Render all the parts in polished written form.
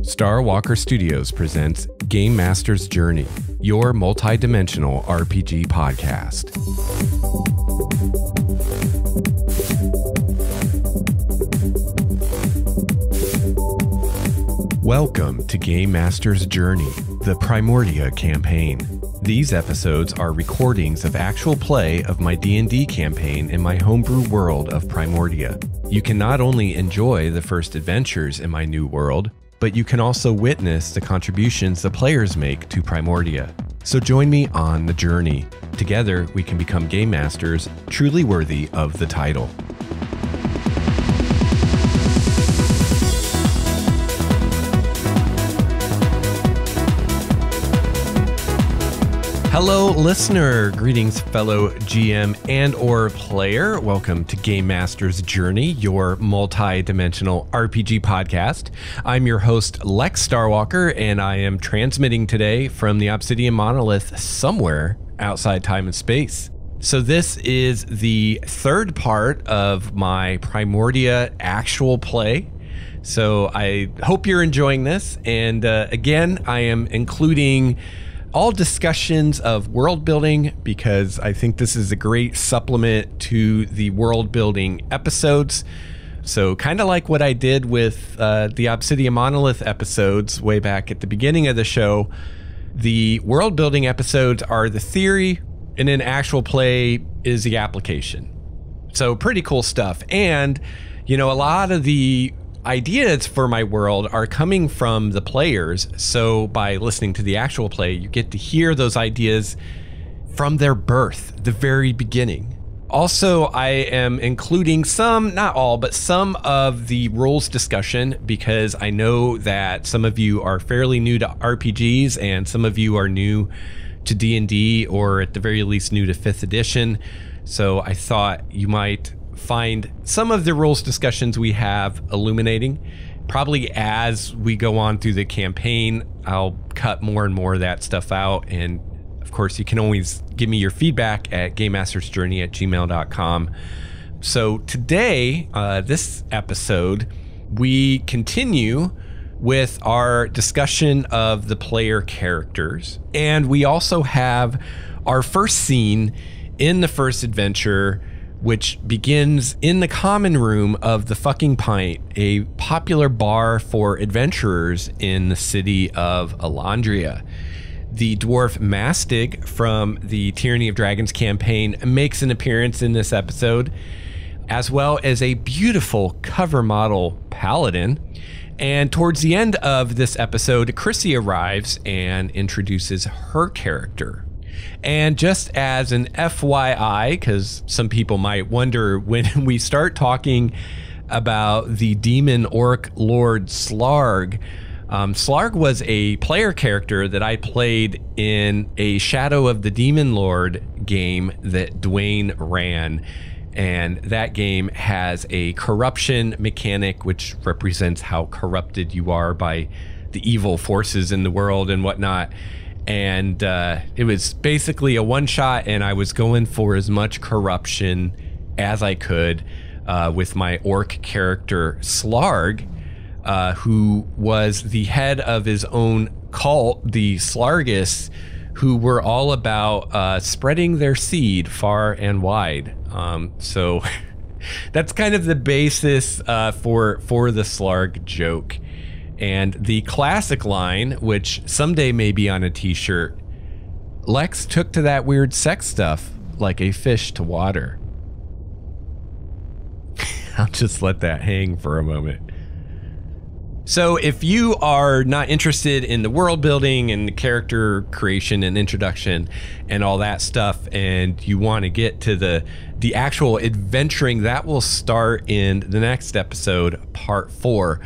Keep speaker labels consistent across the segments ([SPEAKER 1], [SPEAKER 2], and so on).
[SPEAKER 1] Star Walker Studios presents Game Master's Journey, your multi-dimensional RPG podcast. Welcome to Game Master's Journey, the Primordia campaign. These episodes are recordings of actual play of my D&D campaign in my homebrew world of Primordia. You can not only enjoy the first adventures in my new world, but you can also witness the contributions the players make to Primordia. So join me on the journey. Together, we can become game masters truly worthy of the title. Hello, listener. Greetings, fellow GM and or player. Welcome to Game Master's Journey, your multi-dimensional RPG podcast. I'm your host, Lex Starwalker, and I am transmitting today from the Obsidian Monolith somewhere outside time and space. So this is the third part of my Primordia actual play. So I hope you're enjoying this. And again, I am including all discussions of world building because I think this is a great supplement to the world building episodes. So kind of like what I did with the Obsidian Monolith episodes way back at the beginning of the show, the world building episodes are the theory and then actual play is the application. So pretty cool stuff. And, you know, a lot of the ideas for my world are coming from the players. So by listening to the actual play, you get to hear those ideas from their birth, the very beginning. Also, I am including some, not all, but some of the rules discussion because I know that some of you are fairly new to RPGs and some of you are new to D&D or at the very least new to 5th edition. So I thought you might find some of the rules discussions we have illuminating. Probably as we go on through the campaign, I'll cut more and more of that stuff out. And of course, you can always give me your feedback at gamemastersjourney@gmail.com. So today, this episode, we continue with our discussion of the player characters. And we also have our first scene in the first adventure, which begins in the common room of the Fucking Pint, a popular bar for adventurers in the city of Alandria. The dwarf Mastig from the Tyranny of Dragons campaign makes an appearance in this episode, as well as a beautiful cover model paladin. And towards the end of this episode, Chrissy arrives and introduces her character. And just as an FYI, because some people might wonder when we start talking about the demon orc lord Slarg, Slarg was a player character that I played in a Shadow of the Demon Lord game that Dwayne ran. And that game has a corruption mechanic, which represents how corrupted you are by the evil forces in the world and whatnot. And it was basically a one-shot, and I was going for as much corruption as I could with my orc character Slarg, who was the head of his own cult, the Slargists, who were all about spreading their seed far and wide. So that's kind of the basis for the Slarg joke. And the classic line, which someday may be on a t-shirt, Lex took to that weird sex stuff like a fish to water. I'll just let that hang for a moment. So if you are not interested in the world building and the character creation and introduction and all that stuff, and you want to get to the actual adventuring, that will start in the next episode, part 4.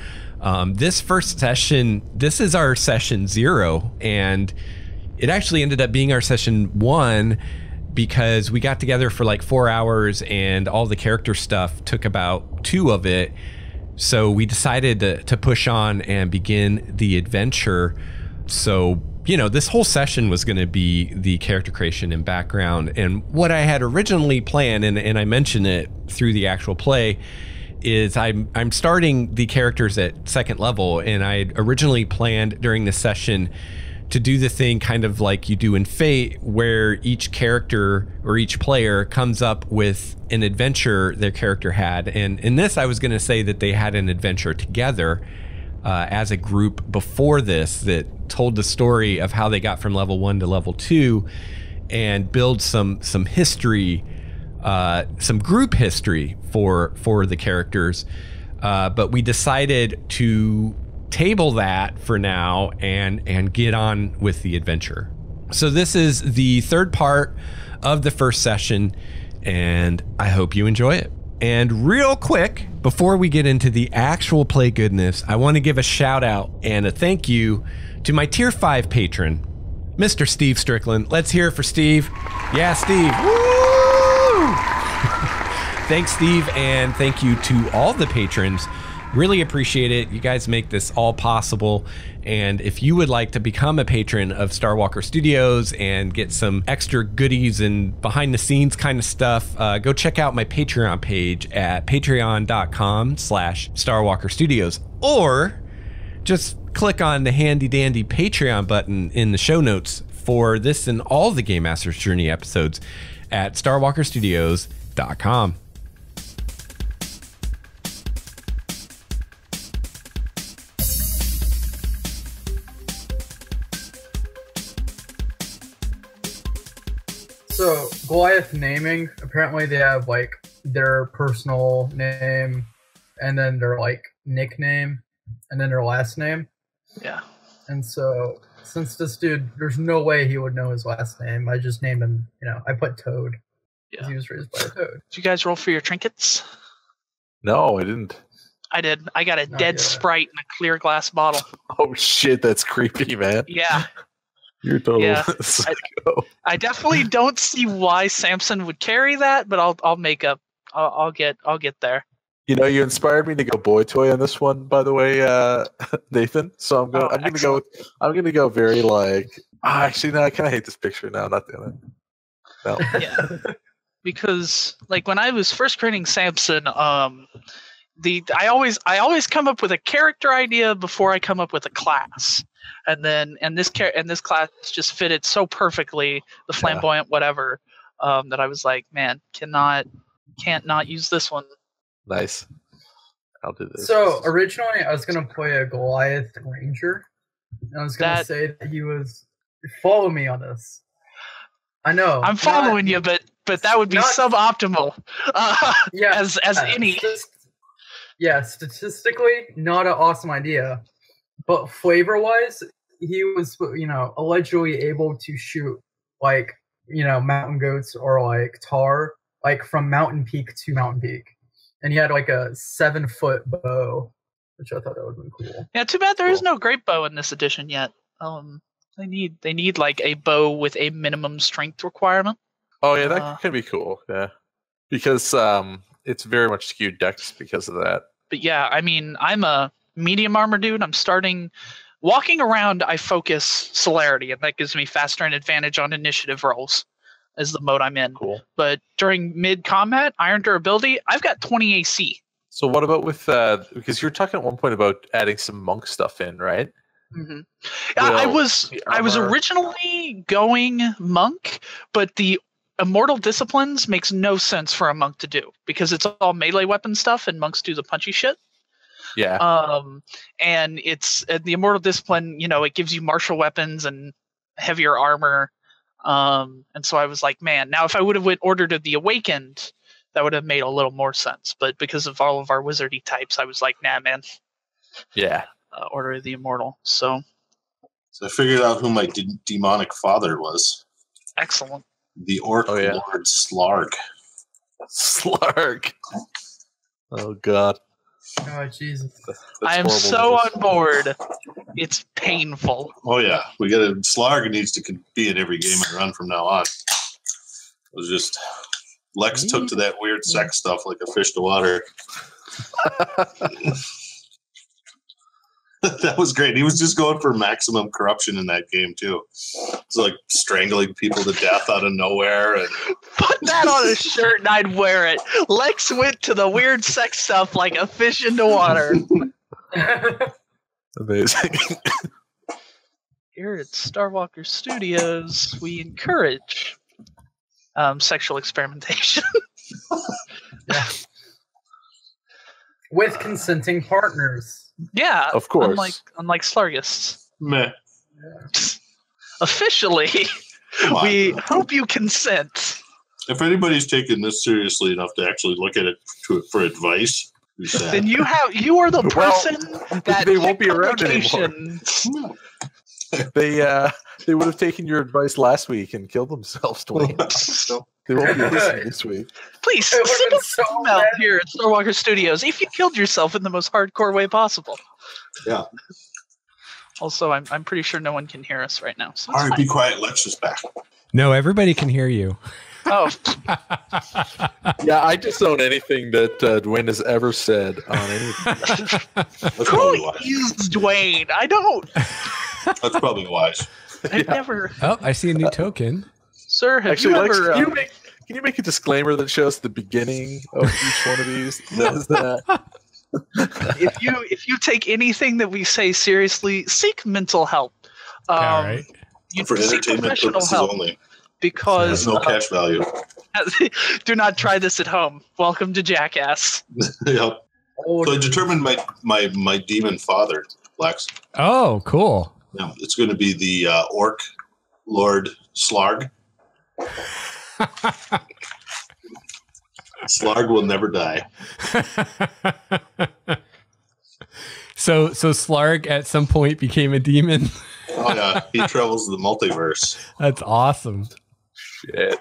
[SPEAKER 1] This first session, this is our session 0, and it actually ended up being our session 1 because we got together for like 4 hours and all the character stuff took about 2 of it. So we decided to push on and begin the adventure. So, you know, this whole session was going to be the character creation and background. And what I had originally planned, and I mentioned it through the actual play, is I'm starting the characters at second level, and I originally planned during the session to do the thing kind of like you do in Fate, where each character or each player comes up with an adventure their character had. And in this, I was going to say that they had an adventure together as a group before this that told the story of how they got from level 1 to level 2 and build some history, some group history for the characters. But we decided to table that for now and get on with the adventure. So this is the third part of the first session, and I hope you enjoy it. And real quick, before we get into the actual play goodness, I want to give a shout out and a thank you to my tier 5 patron, Mr. Steve Strickland. Let's hear it for Steve. Yeah, Steve. Woo! Thanks, Steve, and thank you to all the patrons. Really appreciate it. You guys make this all possible. And if you would like to become a patron of Starwalker Studios and get some extra goodies and behind the scenes kind of stuff, go check out my Patreon page at patreon.com/Starwalker Studios, or just click on the handy dandy Patreon button in the show notes for this and all the Game Master's Journey episodes at starwalkerstudios.com.
[SPEAKER 2] So, Goliath naming, apparently they have, like, their personal name, and then their, like, nickname, and then their last name.
[SPEAKER 3] Yeah.
[SPEAKER 2] And so, since this dude, there's no way he would know his last name, I just named him, I put Toad. Yeah. He was raised by a toad.
[SPEAKER 3] Did you guys roll for your trinkets?
[SPEAKER 4] No, I didn't.
[SPEAKER 3] I did. I got a dead Sprite in a clear glass bottle.
[SPEAKER 4] Oh, shit, that's creepy, man.
[SPEAKER 3] Yeah.
[SPEAKER 4] You're totally psycho.
[SPEAKER 3] I definitely don't see why Samson would carry that, but I'll make up. I'll get there.
[SPEAKER 4] You know, you inspired me to go boy toy on this one, by the way, Nathan. So I'm gonna go very like. Actually, no, I kind of hate this picture now. Not doing it. No.
[SPEAKER 3] Yeah. Because like when I was first creating Samson, I always come up with a character idea before I come up with a class. And this class just fitted so perfectly, the flamboyant whatever, that I was like, man, can't not use this one.
[SPEAKER 4] Nice. I'll do this.
[SPEAKER 2] So originally I was gonna play a Goliath Ranger. And I was gonna say that he was follow me on this. I know.
[SPEAKER 3] I'm following you, but that would be suboptimal. As any.
[SPEAKER 2] Statistically, not an awesome idea. But flavor-wise, he was, allegedly able to shoot, like, mountain goats or, like, tar, like, from mountain peak to mountain peak. And he had, like, a 7-foot bow, which I thought that would have been cool.
[SPEAKER 3] Yeah, too bad there is no great bow in this edition yet. They need, like, a bow with a minimum strength requirement.
[SPEAKER 4] Oh, yeah, that could be cool, yeah. Because it's very much skewed dex because of that.
[SPEAKER 3] But, yeah, I mean, I'm a medium armor dude. I'm walking around. I focus celerity, and that gives me faster and advantage on initiative rolls as the mode I'm in.
[SPEAKER 4] Cool.
[SPEAKER 3] But during mid combat, iron durability, I've got 20 AC.
[SPEAKER 4] So what about with because you were talking at one point about adding some monk stuff in, right?
[SPEAKER 3] Mm-hmm. I was originally going monk, but the immortal disciplines makes no sense for a monk to do because it's all melee weapon stuff, and monks do the punchy shit.
[SPEAKER 4] Yeah.
[SPEAKER 3] And it's the immortal discipline, it gives you martial weapons and heavier armor. And so I was like, man, now if I would have ordered of the awakened, that would have made a little more sense. But because of all of our wizardy types, I was like, nah, man.
[SPEAKER 4] Yeah.
[SPEAKER 3] Order of the immortal. So
[SPEAKER 5] I figured out who my demonic father was.
[SPEAKER 3] Excellent.
[SPEAKER 5] The orc lord Slarg.
[SPEAKER 4] Slarg. Oh God.
[SPEAKER 2] Oh Jesus!
[SPEAKER 3] I am so on board. It's painful.
[SPEAKER 5] Oh yeah, we got a Slarg needs to be in every game I run from now on. It was just Lex took to that weird sex stuff like a fish to water. That was great. He was just going for maximum corruption in that game too. It's like strangling people to death out of nowhere. And
[SPEAKER 3] Put that on a shirt and I'd wear it. Lex went to the weird sex stuff like a fish into water.
[SPEAKER 4] Amazing.
[SPEAKER 3] Here at Starwalker Studios, we encourage sexual experimentation.
[SPEAKER 2] Yeah. With consenting partners.
[SPEAKER 3] Yeah,
[SPEAKER 4] Of course.
[SPEAKER 3] Unlike Slargists.
[SPEAKER 5] meh.
[SPEAKER 3] Officially,
[SPEAKER 5] Come on.
[SPEAKER 3] we hope you consent.
[SPEAKER 5] If anybody's taking this seriously enough to actually look at it for advice, be sad.
[SPEAKER 3] Then you are the person that
[SPEAKER 4] they won't be
[SPEAKER 3] picked
[SPEAKER 4] around
[SPEAKER 3] publications.
[SPEAKER 4] They would have taken your advice last week and killed themselves, Dwayne. They won't be listening this week.
[SPEAKER 3] Please
[SPEAKER 2] It would've
[SPEAKER 3] send
[SPEAKER 2] been
[SPEAKER 3] us
[SPEAKER 2] so
[SPEAKER 3] an email
[SPEAKER 2] bad.
[SPEAKER 3] here at Starwalker Studios if you killed yourself in the most hardcore way possible.
[SPEAKER 5] Yeah.
[SPEAKER 3] Also, I'm pretty sure no one can hear us right now. So
[SPEAKER 5] All
[SPEAKER 3] it's
[SPEAKER 5] right, be quiet. Lex is back.
[SPEAKER 1] No, everybody can hear you.
[SPEAKER 3] fine. Oh,
[SPEAKER 4] Yeah, I disown anything that Dwayne has ever said on anything.
[SPEAKER 5] That's
[SPEAKER 3] who
[SPEAKER 5] probably wise.
[SPEAKER 3] is Dwayne? I don't.
[SPEAKER 5] That's probably wise.
[SPEAKER 3] I've never.
[SPEAKER 1] Oh, I see a new token.
[SPEAKER 3] Sir, have
[SPEAKER 4] Actually,
[SPEAKER 3] you
[SPEAKER 4] Lex,
[SPEAKER 3] ever?
[SPEAKER 4] can you make a disclaimer that shows the beginning of each one of these?
[SPEAKER 3] If you take anything that we say seriously, seek mental help.
[SPEAKER 1] All right.
[SPEAKER 3] You
[SPEAKER 5] For
[SPEAKER 3] seek
[SPEAKER 5] entertainment
[SPEAKER 3] professional
[SPEAKER 5] purposes
[SPEAKER 3] help
[SPEAKER 5] only.
[SPEAKER 3] because
[SPEAKER 5] There's no cash value.
[SPEAKER 3] do not try this at home. Welcome to Jackass.
[SPEAKER 5] Yep.
[SPEAKER 2] Old
[SPEAKER 5] So I determined my demon father, Lex.
[SPEAKER 1] Oh, cool.
[SPEAKER 5] Yeah, it's going to be the orc lord Slarg. Slarg will never die.
[SPEAKER 1] So Slarg at some point became a demon.
[SPEAKER 5] Oh yeah, he travels the multiverse.
[SPEAKER 1] That's awesome.
[SPEAKER 4] Shit.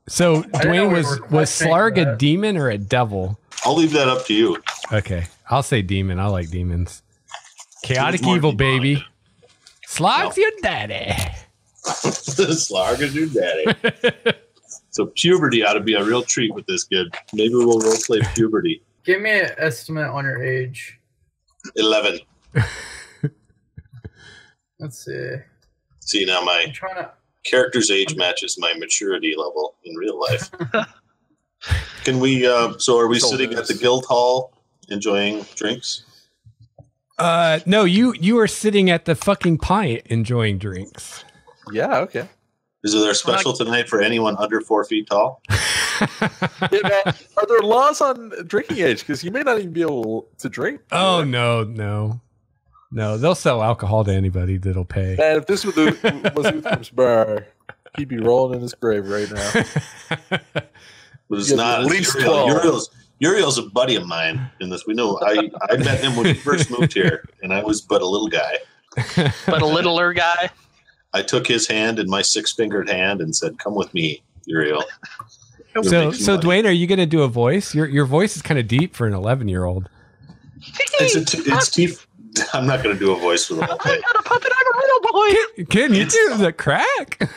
[SPEAKER 1] So
[SPEAKER 2] didn't know
[SPEAKER 1] Dwayne
[SPEAKER 2] we
[SPEAKER 1] was
[SPEAKER 2] were
[SPEAKER 1] was
[SPEAKER 2] questioning
[SPEAKER 1] Slarg a
[SPEAKER 2] that.
[SPEAKER 1] demon or a devil?
[SPEAKER 5] I'll leave that up to you.
[SPEAKER 1] Okay, I'll say demon. I like demons. Chaotic
[SPEAKER 5] It's more
[SPEAKER 1] evil,
[SPEAKER 5] demonic.
[SPEAKER 1] baby. Slog's your daddy.
[SPEAKER 5] Slarg is your daddy. So puberty ought to be a real treat with this kid. Maybe we'll roleplay puberty.
[SPEAKER 2] Give me an estimate on your age.
[SPEAKER 5] 11.
[SPEAKER 2] Let's see.
[SPEAKER 5] See, now
[SPEAKER 2] I'm
[SPEAKER 5] my
[SPEAKER 2] trying to.
[SPEAKER 5] character's age matches my maturity level in real life. Can we, so are we
[SPEAKER 4] So
[SPEAKER 5] sitting at
[SPEAKER 4] this-
[SPEAKER 5] the guild hall enjoying drinks?
[SPEAKER 1] No, you are sitting at the fucking pint enjoying drinks.
[SPEAKER 4] Yeah, okay.
[SPEAKER 5] Is there a special tonight for anyone under 4 feet tall?
[SPEAKER 4] Are there laws on drinking age? Because you may not even be able to drink.
[SPEAKER 1] Oh no, they'll sell alcohol to anybody that'll pay.
[SPEAKER 4] Man, if this was Utham's bar, he'd be rolling in his grave right now.
[SPEAKER 5] But it's
[SPEAKER 4] Yeah,
[SPEAKER 5] not.
[SPEAKER 4] at least
[SPEAKER 5] Uriel.
[SPEAKER 4] 12.
[SPEAKER 5] Uriel's a buddy of mine in this. We know. I met him when he first moved here, and I was but a little guy.
[SPEAKER 3] But a littler guy.
[SPEAKER 5] I took his hand in my 6-fingered hand and said, "Come with me, Uriel."
[SPEAKER 1] So Dwayne, are you going to do a voice? Your voice is kind of deep for an 11-year-old.
[SPEAKER 5] It's I'm not going to do a voice for the whole
[SPEAKER 3] I'm
[SPEAKER 5] thing.
[SPEAKER 3] not a puppet. I'm a little boy.
[SPEAKER 1] Can you do the crack?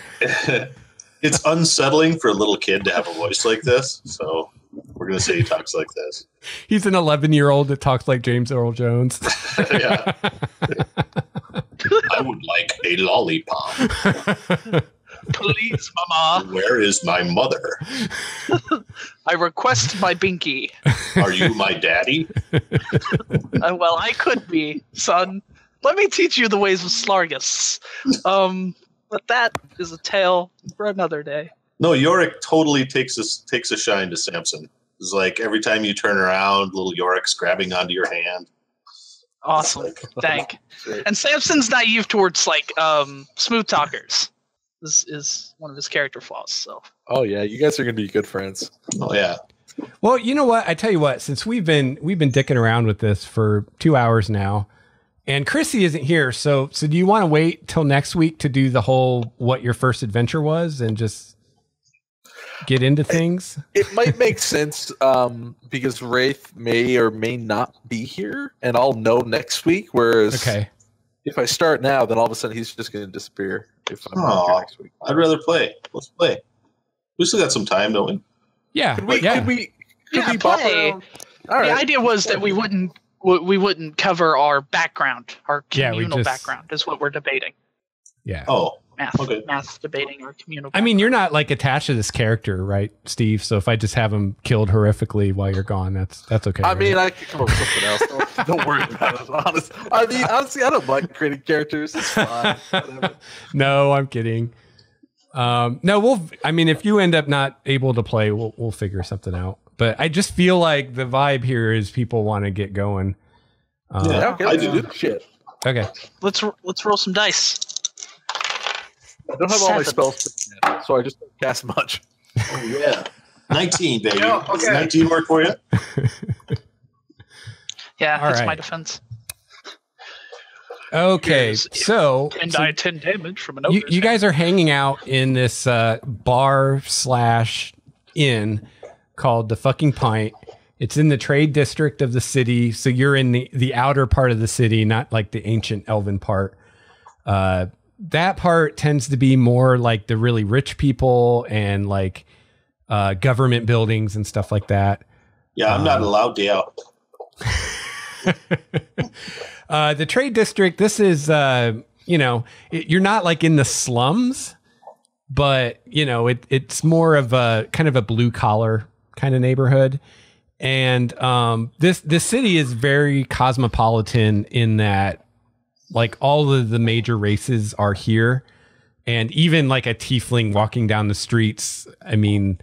[SPEAKER 5] It's unsettling for a little kid to have a voice like this, so we're going to say he talks like this.
[SPEAKER 1] He's an 11-year-old that talks like James Earl Jones.
[SPEAKER 5] Yeah. I would like a lollipop.
[SPEAKER 3] Please, Mama.
[SPEAKER 5] Where is my mother?
[SPEAKER 3] I request my binky.
[SPEAKER 5] Are you my daddy?
[SPEAKER 3] Well, I could be, son. Let me teach you the ways of Slargus. But that is a tale for another day.
[SPEAKER 5] No, Yorick totally takes a shine to Samson. It's like every time you turn around, little Yorick's grabbing onto your hand.
[SPEAKER 3] Awesome. Thank. And Samson's naive towards smooth talkers. This is one of his character flaws. So
[SPEAKER 4] Oh yeah, you guys are gonna be good friends.
[SPEAKER 5] Oh yeah.
[SPEAKER 1] Well, you know what? I tell you what. Since we've been dicking around with this for 2 hours now, and Chrissy isn't here, so do you want to wait till next week to do the whole what your first adventure was and just get into things?
[SPEAKER 4] It might make sense because Wraith may or may not be here, and I'll know next week. Whereas,
[SPEAKER 1] Okay.
[SPEAKER 4] if I start now, then all of a sudden he's just going to disappear. If I'm not
[SPEAKER 5] Aw.
[SPEAKER 4] here next week,
[SPEAKER 5] I'd rather play. Let's play. We still got some time, don't we?
[SPEAKER 1] Yeah.
[SPEAKER 4] could we
[SPEAKER 1] yeah.
[SPEAKER 4] could we
[SPEAKER 3] Yeah,
[SPEAKER 4] bop
[SPEAKER 3] play.
[SPEAKER 4] around? All
[SPEAKER 3] the
[SPEAKER 4] right.
[SPEAKER 3] idea was that we wouldn't We wouldn't cover our background, our
[SPEAKER 1] Yeah, we
[SPEAKER 3] communal
[SPEAKER 1] just-
[SPEAKER 3] background is what we're debating.
[SPEAKER 1] Yeah.
[SPEAKER 5] Oh,
[SPEAKER 3] Math,
[SPEAKER 5] Okay.
[SPEAKER 3] math debating our communal.
[SPEAKER 1] I mean, you're not like attached to this character, right, Steve? So if I just have him killed horrifically while you're gone, that's okay.
[SPEAKER 4] I
[SPEAKER 1] right?
[SPEAKER 4] mean, I could come up with something else. Don't worry about it. Honestly, I don't like creating characters. It's fine. Whatever.
[SPEAKER 1] No, I'm kidding. No, I mean, if you end up not able to play, we'll figure something out. But I just feel like the vibe here is people want to get going.
[SPEAKER 4] Yeah, okay,
[SPEAKER 5] I
[SPEAKER 4] let's
[SPEAKER 5] do.
[SPEAKER 4] do the shit.
[SPEAKER 1] Okay.
[SPEAKER 3] Let's roll some dice.
[SPEAKER 4] I don't have all my
[SPEAKER 3] 7.
[SPEAKER 4] spells, yet, so I just don't cast much.
[SPEAKER 5] Oh, yeah. 19, baby.
[SPEAKER 2] Yeah,
[SPEAKER 5] Does
[SPEAKER 2] okay.
[SPEAKER 5] 19 work for you?
[SPEAKER 3] Yeah,
[SPEAKER 1] All
[SPEAKER 3] that's my
[SPEAKER 1] right.
[SPEAKER 3] defense.
[SPEAKER 1] Okay.
[SPEAKER 3] Yes.
[SPEAKER 1] So,
[SPEAKER 3] And
[SPEAKER 1] so
[SPEAKER 3] die 10 damage from an ogre.
[SPEAKER 1] you guys are hanging out in this bar/inn called the Fucking Pint. It's in the trade district of the city, so you're in the outer part of the city, not like the ancient elven part. That part tends to be more like the really rich people and like government buildings and stuff like that.
[SPEAKER 5] Yeah, I'm not allowed to out.
[SPEAKER 1] The trade district, this is, you're not like in the slums, but, it's more of a kind of a blue collar kind of neighborhood. And this city is very cosmopolitan in that like all of the major races are here. And even like a tiefling walking down the streets, I mean,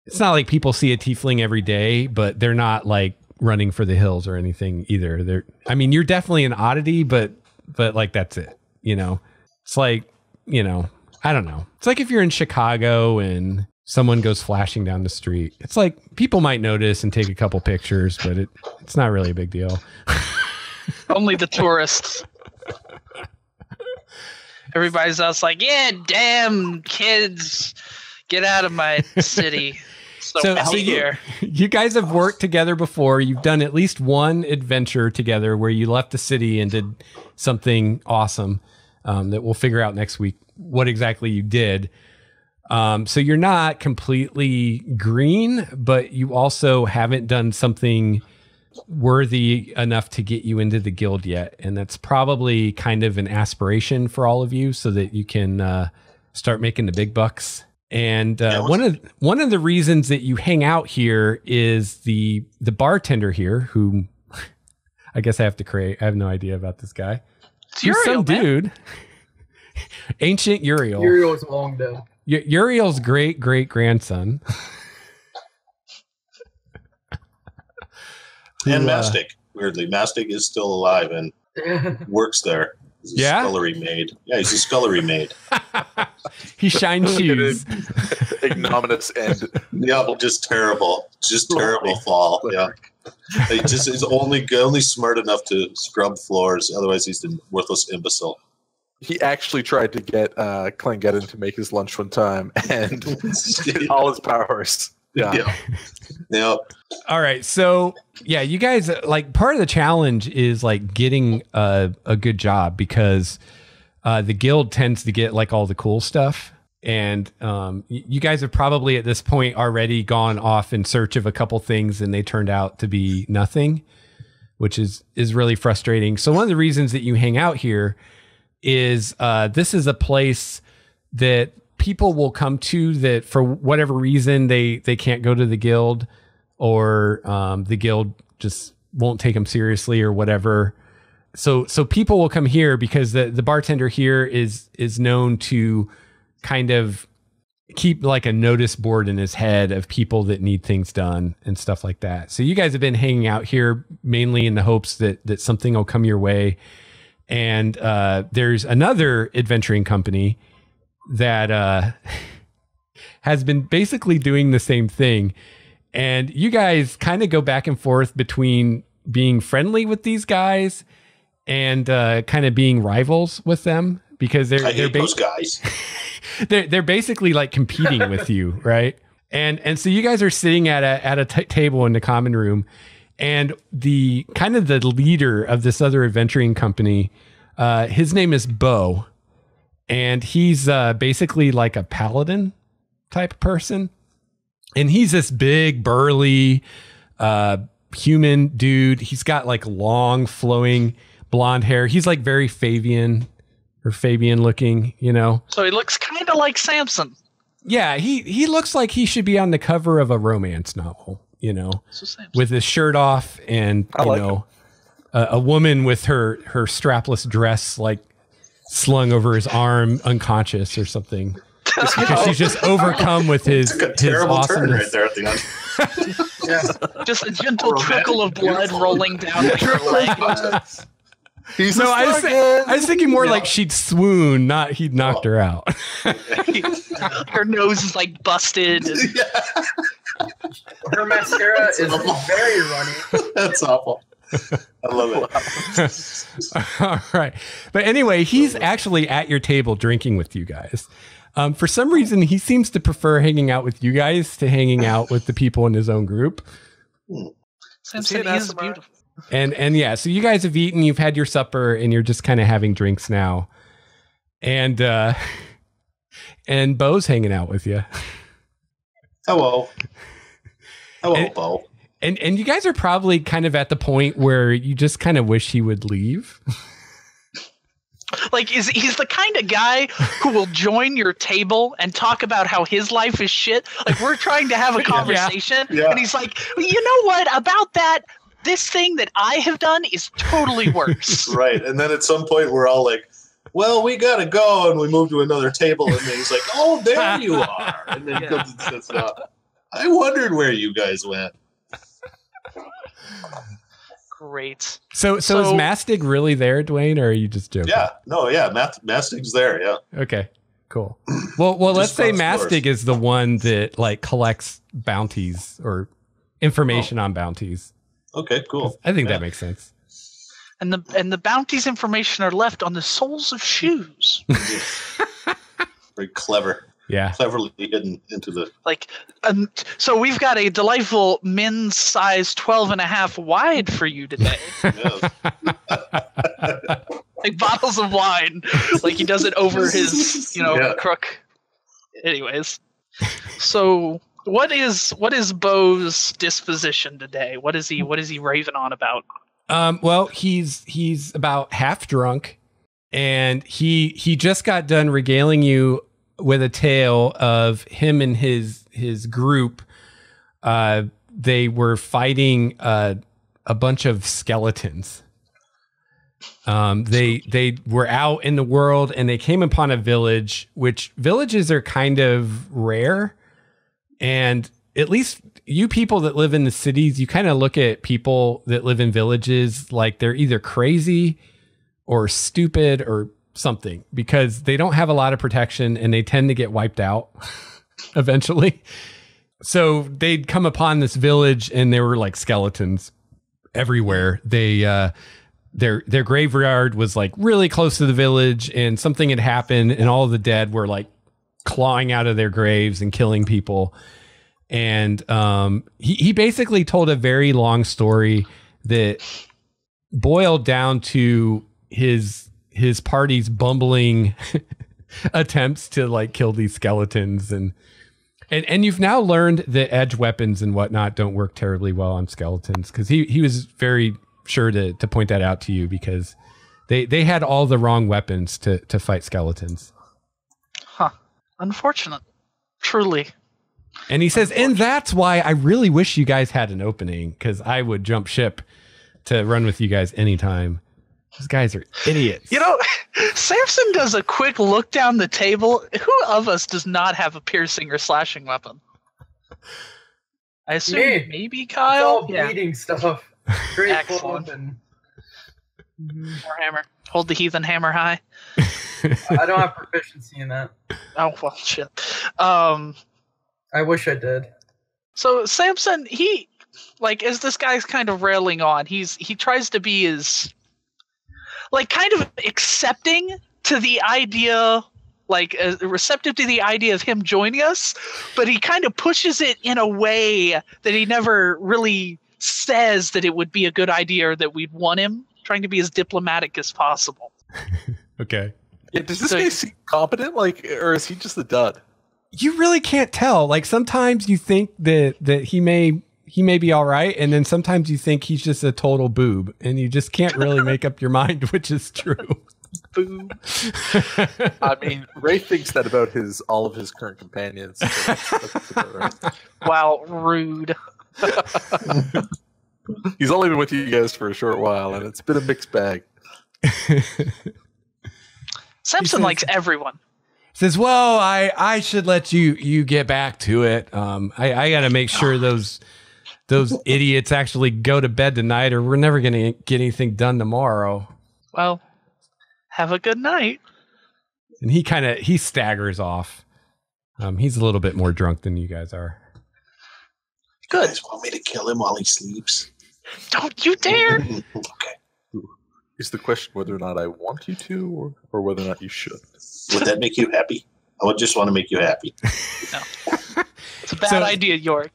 [SPEAKER 1] it's not like people see a tiefling every day, but they're not like running for the hills or anything either. You're definitely an oddity, but like that's it. It's like, I don't know. It's like if you're in Chicago and someone goes flashing down the street, it's like people might notice and take a couple pictures, but it's not really a big deal.
[SPEAKER 3] Only the tourists. Everybody's else like, yeah, damn kids, get out of my city. So here.
[SPEAKER 1] You guys have worked together before. You've done at least one adventure together where you left the city and did something awesome that we'll figure out next week what exactly you did. So you're not completely green, but you also haven't done something worthy enough to get you into the guild yet. And that's probably kind of an aspiration for all of you so that you can start making the big bucks. And one of the reasons that you hang out here is the bartender here, who I guess I have to create. I have no idea about this guy. He's some dude. Ancient Uriel.
[SPEAKER 2] Uriel is long dead.
[SPEAKER 1] Uriel's great grandson.
[SPEAKER 5] And Mastic, weirdly. Mastic is still alive and works there. He's a
[SPEAKER 1] Yeah?
[SPEAKER 5] scullery maid. Yeah, he's a scullery maid.
[SPEAKER 1] He shines shoes.
[SPEAKER 4] Ignominious end.
[SPEAKER 5] Yeah, but just terrible. Just terrible fall. Yeah. He's only smart enough to scrub floors. Otherwise, he's a worthless imbecile.
[SPEAKER 4] He actually tried to get Clangeddon to make his lunch one time, and all his powers. Yeah.
[SPEAKER 5] Yeah.
[SPEAKER 1] All right. So yeah, you guys, like, part of the challenge is like getting a good job because the guild tends to get like all the cool stuff. And you guys have probably at this point already gone off in search of a couple things and they turned out to be nothing, which is really frustrating. So one of the reasons that you hang out here is this is a place that people will come to that for whatever reason they can't go to the guild, or the guild just won't take them seriously or whatever. So people will come here because the bartender here is known to kind of keep like a notice board in his head of people that need things done and stuff like that. So you guys have been hanging out here mainly in the hopes that something will come your way. And there's another adventuring company that has been basically doing the same thing. And you guys kind of go back and forth between being friendly with these guys and kind of being rivals with them because
[SPEAKER 5] I hate those guys.
[SPEAKER 1] they're basically like competing with you, right? And so you guys are sitting at a table in the common room, and the kind of the leader of this other adventuring company, his name is Bo. And he's basically like a paladin type person. And he's this big, burly, human dude. He's got like long flowing blonde hair. He's like very Fabian looking, you know.
[SPEAKER 3] So he looks kind of like Samson.
[SPEAKER 1] Yeah, he looks like he should be on the cover of a romance novel, you know, with his shirt off and a woman with her strapless dress like slung over his arm, unconscious or something. Because she's just overcome with his
[SPEAKER 5] terrible turn
[SPEAKER 1] awesomeness.
[SPEAKER 5] right there at the end.
[SPEAKER 2] Yeah.
[SPEAKER 3] Just a gentle trickle of blood rolling down her leg.
[SPEAKER 4] He's
[SPEAKER 1] No, I was thinking more like she'd swoon, not he'd knocked her out.
[SPEAKER 3] Her nose is like busted.
[SPEAKER 2] Her mascara is very runny.
[SPEAKER 5] That's awful. I love it.
[SPEAKER 1] All right. But anyway, he's actually at your table drinking with you guys. For some reason, he seems to prefer hanging out with you guys to hanging out with the people in his own group.
[SPEAKER 3] Samson is beautiful.
[SPEAKER 1] And yeah, so you guys have eaten, you've had your supper, and you're just kind of having drinks now. And Bo's hanging out with you.
[SPEAKER 5] Hello, Bo.
[SPEAKER 1] And you guys are probably kind of at the point where you just kind of wish he would leave.
[SPEAKER 3] Like, he's the kind of guy who will join your table and talk about how his life is shit. Like, we're trying to have a conversation, and he's like, well, you know what, about that, this thing that I have done is totally worse.
[SPEAKER 5] Right, and then at some point we're all like, well, we gotta go, and we move to another table, and then he's like, oh, there you are. And then he comes and sits down. I wondered where you guys went.
[SPEAKER 3] Great.
[SPEAKER 1] So is Mastig really there, Dwayne, or are you just joking?
[SPEAKER 5] Yeah, no, yeah, Mastig's there, yeah.
[SPEAKER 1] Okay, cool. Well, let's say Mastig is the one that like collects bounties or information on bounties.
[SPEAKER 5] Okay, cool.
[SPEAKER 1] I think that makes sense.
[SPEAKER 3] And the bounties information are left on the soles of shoes.
[SPEAKER 5] Very clever.
[SPEAKER 1] Yeah.
[SPEAKER 5] Cleverly hidden into the...
[SPEAKER 3] Like, so we've got a delightful men's size 12.5 wide for you today. Like bottles of wine. Like he does it over his, crook. Anyways. So what is Bo's disposition today? What is he raving on about?
[SPEAKER 1] Well, he's about half drunk, and he just got done regaling you with a tale of him and his group. They were fighting a bunch of skeletons. They were out in the world and they came upon a village, which villages are kind of rare. And at least you people that live in the cities, you kind of look at people that live in villages like they're either crazy or stupid or something, because they don't have a lot of protection and they tend to get wiped out eventually. So they'd come upon this village and there were like skeletons everywhere. Their graveyard was like really close to the village, and something had happened and all of the dead were like clawing out of their graves and killing people. And he basically told a very long story that boiled down to his party's bumbling attempts to like kill these skeletons. And you've now learned that edge weapons and whatnot don't work terribly well on skeletons, because he was very sure to point that out to you, because they had all the wrong weapons to fight skeletons.
[SPEAKER 3] Huh. Unfortunate. Truly.
[SPEAKER 1] And he says, and that's why I really wish you guys had an opening, because I would jump ship to run with you guys anytime. These guys are idiots.
[SPEAKER 3] You know, Samson does a quick look down the table. Who of us does not have a piercing or slashing weapon? I assume maybe Kyle.
[SPEAKER 2] It's all bleeding stuff. Great.
[SPEAKER 3] Excellent. Warhammer. Hold the heathen hammer high.
[SPEAKER 2] I don't have proficiency in that.
[SPEAKER 3] Oh, well, shit.
[SPEAKER 2] I wish I did.
[SPEAKER 3] So Samson, he, like, as this guy's kind of railing on, he tries to be as, like, kind of accepting to the idea, like, receptive to the idea of him joining us, but he kind of pushes it in a way that he never really says that it would be a good idea or that we'd want him, trying to be as diplomatic as possible.
[SPEAKER 1] Okay.
[SPEAKER 4] Yeah, does this guy seem competent, like, or is he just a dud?
[SPEAKER 1] You really can't tell. Like, sometimes you think that he may may be all right, and then sometimes you think he's just a total boob, and you just can't really make up your mind which is true.
[SPEAKER 3] Boom.
[SPEAKER 4] I mean, Ray thinks that about all of his current companions. So that's about right.
[SPEAKER 3] Wow, rude.
[SPEAKER 4] He's only been with you guys for a short while, and it's been a mixed bag.
[SPEAKER 3] Samson likes everyone.
[SPEAKER 1] Says, well, I should let you get back to it. I got to make sure those idiots actually go to bed tonight, or we're never going to get anything done tomorrow.
[SPEAKER 3] Well, have a good night.
[SPEAKER 1] And he staggers off. He's a little bit more drunk than you guys are.
[SPEAKER 5] You guys want me to kill him while he sleeps?
[SPEAKER 3] Don't you dare!
[SPEAKER 5] Okay.
[SPEAKER 4] Is the question whether or not I want you to, or whether or not you should?
[SPEAKER 5] Would that make you happy? I would just want to make you happy.
[SPEAKER 3] No. It's a bad idea, York.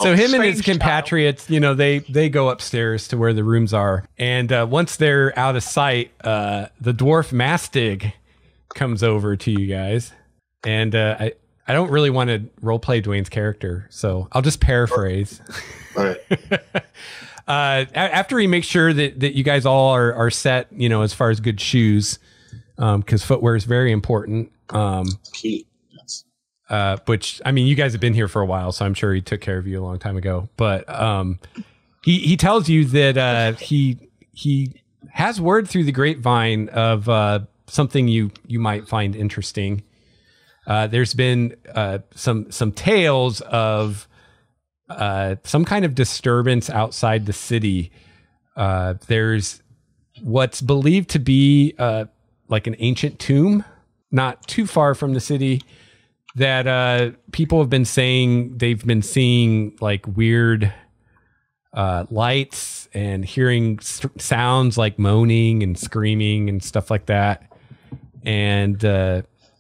[SPEAKER 1] So him and his compatriots, they go upstairs to where the rooms are. And once they're out of sight, the dwarf Mastig comes over to you guys. And I don't really want to roleplay Dwayne's character, so I'll just paraphrase.
[SPEAKER 5] All right.
[SPEAKER 1] After he makes sure that you guys all are set, as far as good shoes, because footwear is very important.
[SPEAKER 5] Key. Yes.
[SPEAKER 1] Which, I mean, you guys have been here for a while, so I'm sure he took care of you a long time ago. But he tells you that he has word through the grapevine of something you might find interesting. There's been some tales of some kind of disturbance outside the city. There's what's believed to be like an ancient tomb, not too far from the city, that people have been saying they've been seeing like weird lights and hearing sounds like moaning and screaming and stuff like that. And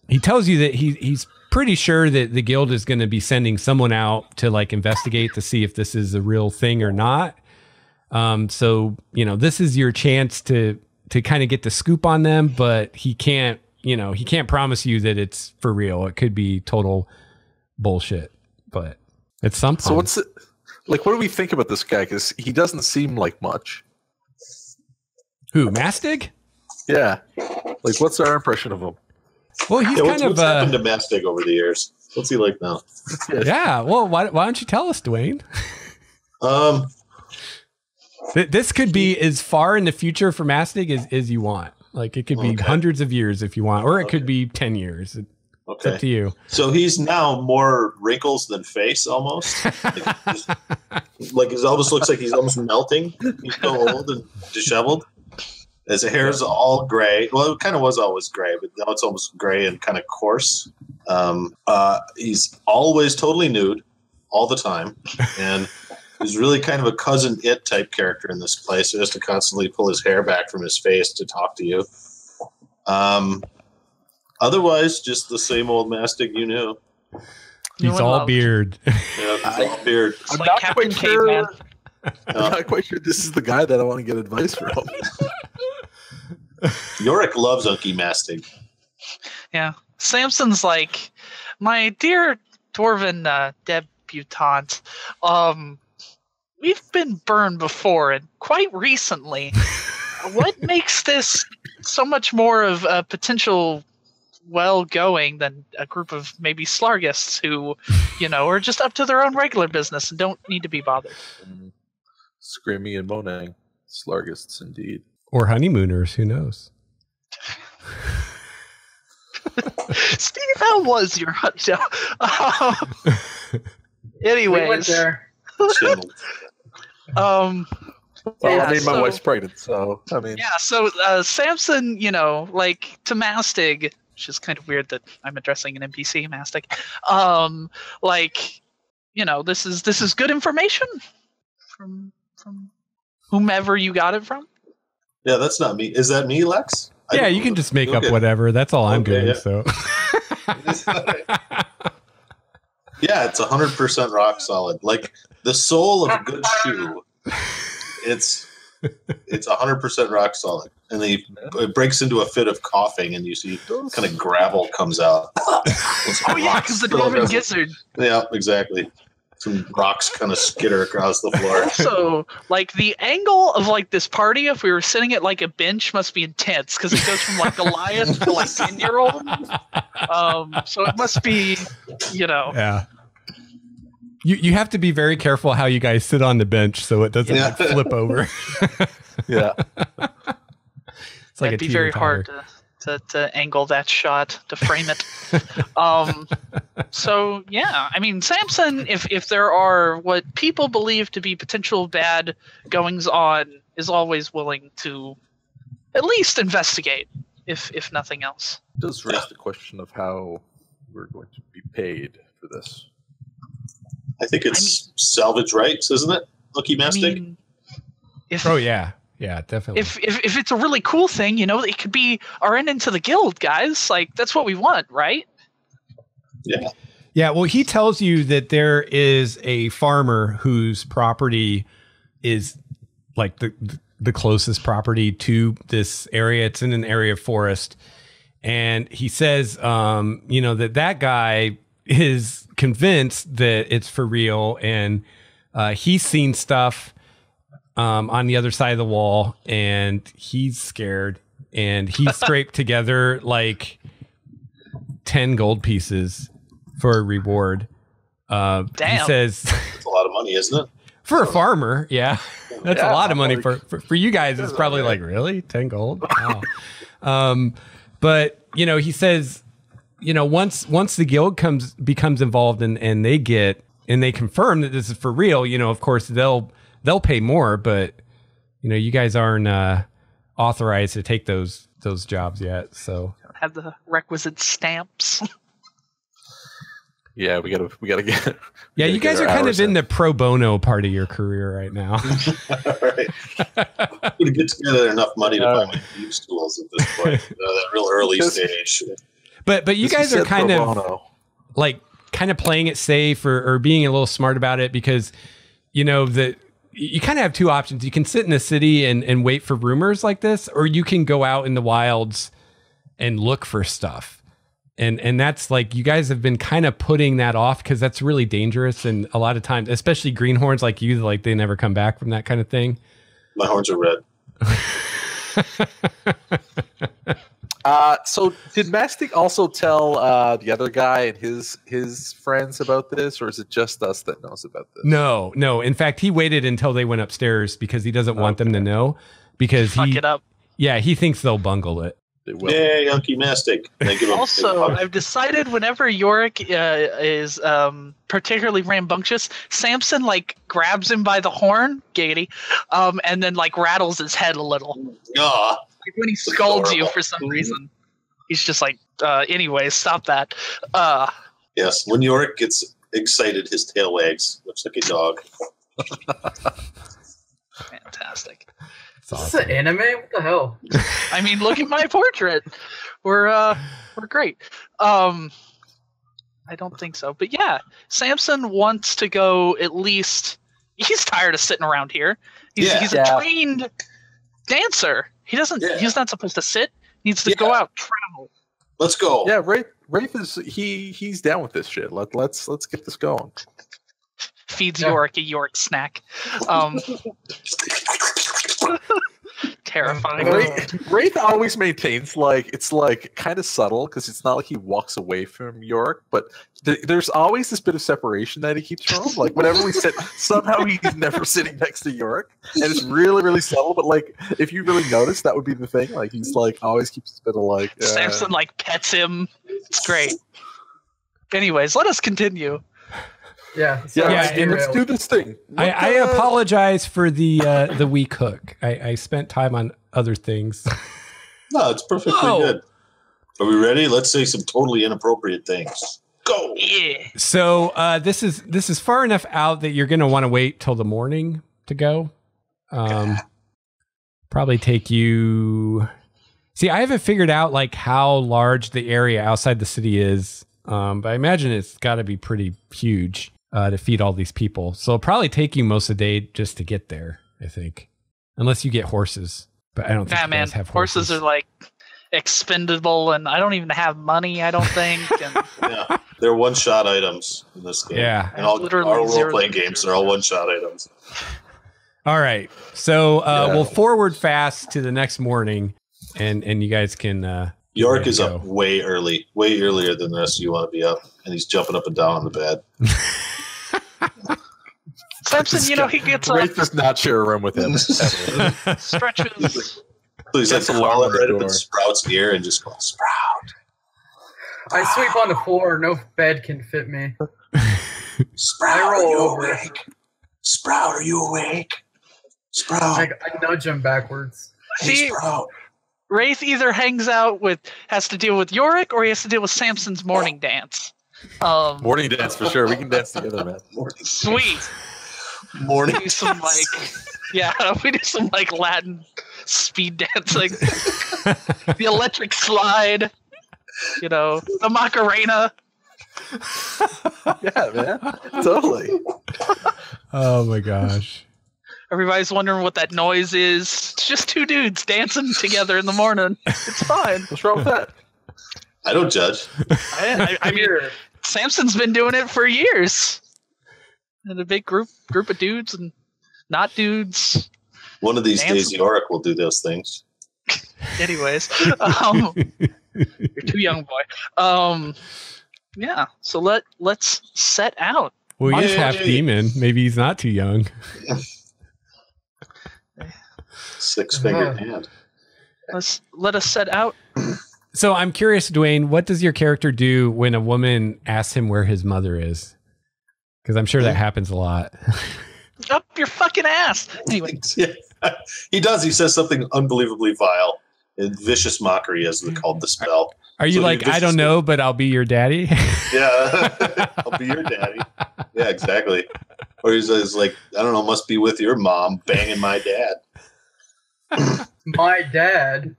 [SPEAKER 1] he tells you that he's pretty sure that the guild is going to be sending someone out to like investigate to see if this is a real thing or not. So, this is your chance to kind of get the scoop on them, but he can't promise you that it's for real. It could be total bullshit, but it's something.
[SPEAKER 4] So what's it like? What do we think about this guy? Because he doesn't seem like much.
[SPEAKER 1] Who, Mastig?
[SPEAKER 4] Yeah. Like, what's our impression of him?
[SPEAKER 1] Well, he's
[SPEAKER 5] What's
[SPEAKER 1] kind of
[SPEAKER 5] happened to Mastig over the years? What's he like now?
[SPEAKER 1] Yeah. Well, why don't you tell us, Dwayne? This could be as far in the future for Mastig as you want. Like, it could be hundreds of years if you want, or it could be 10 years. It's up to you.
[SPEAKER 5] So he's now more wrinkles than face, almost. Like it almost looks like he's almost melting. He's so old and disheveled. His hair is all gray. Well, it kind of was always gray, but now it's almost gray and kind of coarse. He's always totally nude all the time. And he's really kind of a Cousin It type character in this place. He has to constantly pull his hair back from his face to talk to you. Otherwise, just the same old Mastig you knew.
[SPEAKER 1] He's all beard.
[SPEAKER 5] Yeah, he's all beard.
[SPEAKER 3] It's like Captain Caveman.
[SPEAKER 4] I'm not quite sure this is the guy that I want to get advice from.
[SPEAKER 5] Yorick loves Unky Mastig.
[SPEAKER 3] Yeah. Samson's like, my dear dwarven debutante, we've been burned before, and quite recently. What makes this so much more of a potential well-going than a group of maybe Slargists who, are just up to their own regular business and don't need to be bothered?
[SPEAKER 4] Screaming and moaning. Slargists, indeed.
[SPEAKER 1] Or honeymooners, who knows?
[SPEAKER 3] Steve, how was your anyways.
[SPEAKER 2] We went there.
[SPEAKER 4] Well, my wife's pregnant, so I mean.
[SPEAKER 3] Yeah, so Samson, like to Mastig, which is kind of weird that I'm addressing an NPC, Mastig. This is good information from whomever you got it from.
[SPEAKER 5] Yeah, that's not me. Is that me, Lex?
[SPEAKER 1] Yeah, you can just make up whatever. That's all I'm doing.
[SPEAKER 5] Yeah.
[SPEAKER 1] So.
[SPEAKER 5] Yeah, it's 100% rock solid. Like the soul of a good shoe. It's 100% rock solid, and then it breaks into a fit of coughing, and you see kind of gravel comes out.
[SPEAKER 3] Oh yeah, because the dwarven gizzard.
[SPEAKER 5] Yeah, exactly. Some rocks kind of skitter across the floor.
[SPEAKER 3] Also, like the angle of like this party, if we were sitting at like a bench, must be intense because it goes from like Goliath to like 10-year-old. So it must be,
[SPEAKER 1] Yeah. You have to be very careful how you guys sit on the bench so it doesn't like, flip over.
[SPEAKER 4] Yeah.
[SPEAKER 1] It's like
[SPEAKER 3] It'd be very hard to angle that shot, to frame it. So yeah, I mean, Samson, if there are what people believe to be potential bad goings on, is always willing to at least investigate, if nothing else.
[SPEAKER 4] It does raise the question of how we're going to be paid for this.
[SPEAKER 5] I think it's salvage rights, isn't it? Lucky Mastic?
[SPEAKER 1] Oh yeah. Yeah, definitely.
[SPEAKER 3] If it's a really cool thing, it could be our end into the guild, guys. Like, that's what we want, right?
[SPEAKER 5] Yeah.
[SPEAKER 1] Yeah, well, he tells you that there is a farmer whose property is like the closest property to this area. It's in an area of forest. And he says, that guy is convinced that it's for real. And he's seen stuff on the other side of the wall, and he's scared, and he scraped together like 10 gold pieces for a reward.
[SPEAKER 3] Damn.
[SPEAKER 1] He says
[SPEAKER 5] That's a lot of money, isn't it?
[SPEAKER 1] for a farmer. Yeah. That's a lot of money for you guys. It's probably like, really? 10 gold? Wow. But he says, once the guild becomes involved and they confirm that this is for real, of course they'll pay more, but you guys aren't authorized to take those jobs yet. So
[SPEAKER 3] Don't have the requisite stamps.
[SPEAKER 4] Yeah, we gotta get.
[SPEAKER 1] Yeah, you guys are kind of in the pro bono part of your career right now.
[SPEAKER 5] Right. We get together enough money to buy these tools at this point. That real early stage.
[SPEAKER 1] But you guys are kind of like playing it safe or being a little smart about it, because you kind of have two options. You can sit in the city and wait for rumors like this, or you can go out in the wilds and look for stuff. And that's like, you guys have been kind of putting that off because that's really dangerous. And a lot of times, especially greenhorns like you, like they never come back from that kind of thing.
[SPEAKER 5] My horns are red.
[SPEAKER 4] So did Mastic also tell the other guy and his friends about this, or is it just us that knows about this?
[SPEAKER 1] No. In fact, he waited until they went upstairs because he doesn't want them to know, because
[SPEAKER 3] Fuck it up.
[SPEAKER 1] Yeah, he thinks they'll bungle it.
[SPEAKER 5] Yay, Unky Mastic.
[SPEAKER 3] Also, I've decided whenever Yorick is particularly rambunctious, Samson grabs him by the horn, giggity, and then rattles his head a little. Like when he scolds you for some reason. He's just like, anyways, stop that.
[SPEAKER 5] Yes, when Yorick gets excited, his tail wags, looks like a dog.
[SPEAKER 3] Fantastic.
[SPEAKER 2] Is this an anime? What the hell?
[SPEAKER 3] I mean, look at my portrait. We're great. I don't think so, but yeah, Samson wants to go. At least he's tired of sitting around here. He's a trained dancer. He doesn't. Yeah. He's not supposed to sit. He needs to go out, travel.
[SPEAKER 5] Let's go.
[SPEAKER 4] Yeah, Rafe is he's down with this shit. Let's get this going.
[SPEAKER 3] Feeds Yorick a Yorick snack. Terrifying.
[SPEAKER 4] Wraith always maintains it's kind of subtle, because it's not like he walks away from Yorick, but there's always this bit of separation that he keeps from him. Like whenever we sit, somehow he's never sitting next to Yorick, and it's really, really subtle. But if you really notice, that would be the thing. He's always keeps this bit of
[SPEAKER 3] Samson pets him. It's great. Anyways, let us continue.
[SPEAKER 2] Yeah,
[SPEAKER 4] and let's do this thing.
[SPEAKER 1] I apologize for the weak hook. I spent time on other things.
[SPEAKER 5] No, it's perfectly good. Are we ready? Let's say some totally inappropriate things. Go.
[SPEAKER 3] Yeah.
[SPEAKER 1] So this is far enough out that you're going to want to wait till the morning to go. Probably take you. See, I haven't figured out how large the area outside the city is, but I imagine it's got to be pretty huge. To feed all these people. So it'll probably take you most of the day just to get there, I think. Unless you get horses. But I don't think you guys have horses.
[SPEAKER 3] Horses are expendable, and I don't even have money. I don't think. And
[SPEAKER 5] Yeah, they're one-shot items in this game.
[SPEAKER 1] Yeah.
[SPEAKER 5] and all
[SPEAKER 3] Literally
[SPEAKER 5] our
[SPEAKER 3] zero,
[SPEAKER 5] role-playing
[SPEAKER 3] zero,
[SPEAKER 5] games
[SPEAKER 3] zero,
[SPEAKER 5] are all
[SPEAKER 3] zero.
[SPEAKER 5] one-shot items.
[SPEAKER 1] All right. So
[SPEAKER 5] Yeah.
[SPEAKER 1] we'll forward fast to the next morning, and you guys can. get
[SPEAKER 5] York
[SPEAKER 1] ready
[SPEAKER 5] is
[SPEAKER 1] to
[SPEAKER 5] up
[SPEAKER 1] go.
[SPEAKER 5] way earlier than the rest of you want to be up, and he's jumping up and down on the bed.
[SPEAKER 3] Samson, he gets up,
[SPEAKER 4] Wraith does not share a room with him. ever.
[SPEAKER 3] stretches.
[SPEAKER 5] So he's like
[SPEAKER 4] That's alarm on the
[SPEAKER 5] crawling right up
[SPEAKER 4] door.
[SPEAKER 5] in Sprout's ear and just going, Sprout.
[SPEAKER 2] I sleep on the floor. No bed can fit me.
[SPEAKER 5] Sprout,
[SPEAKER 2] I
[SPEAKER 5] are
[SPEAKER 2] roll
[SPEAKER 5] you
[SPEAKER 2] over.
[SPEAKER 5] awake? Sprout, are you awake? Sprout.
[SPEAKER 2] I nudge him backwards.
[SPEAKER 5] Hey,
[SPEAKER 3] See,
[SPEAKER 5] Sprout.
[SPEAKER 3] Wraith either has to deal with Yorick, or he has to deal with Samson's morning dance.
[SPEAKER 4] Morning dance for sure. We can dance together, man.
[SPEAKER 3] Sweet.
[SPEAKER 5] Morning.
[SPEAKER 3] Do some we do some Latin speed dancing, the electric slide, the Macarena.
[SPEAKER 4] Yeah, man. Totally.
[SPEAKER 1] Oh my gosh.
[SPEAKER 3] Everybody's wondering what that noise is. It's just two dudes dancing together in the morning. It's fine.
[SPEAKER 4] What's wrong with that?
[SPEAKER 5] I don't judge.
[SPEAKER 3] I mean,
[SPEAKER 2] Here.
[SPEAKER 3] Samson's been doing it for years. And a big group of dudes and not dudes.
[SPEAKER 5] One of these
[SPEAKER 3] Dancing.
[SPEAKER 5] days, Yorick will do those things.
[SPEAKER 3] Anyways, you're too young, boy. Yeah. So let's set out.
[SPEAKER 1] Well, he is half
[SPEAKER 5] Yay.
[SPEAKER 1] demon. Maybe he's not too young.
[SPEAKER 5] Six-fingered hand.
[SPEAKER 3] Let us set out.
[SPEAKER 1] So I'm curious, Dwayne, what does your character do when a woman asks him where his mother is? Because I'm sure that happens a lot.
[SPEAKER 3] Up your fucking ass. Anyway,
[SPEAKER 5] Yeah. He does. He says something unbelievably vile and vicious mockery, as they called the spell.
[SPEAKER 1] Are you
[SPEAKER 5] So
[SPEAKER 1] like,
[SPEAKER 5] he
[SPEAKER 1] I don't know, but I'll be your daddy?
[SPEAKER 5] Yeah. I'll be your daddy. Yeah, exactly. Or he's like, I don't know, must be with your mom banging my dad.
[SPEAKER 2] My dad.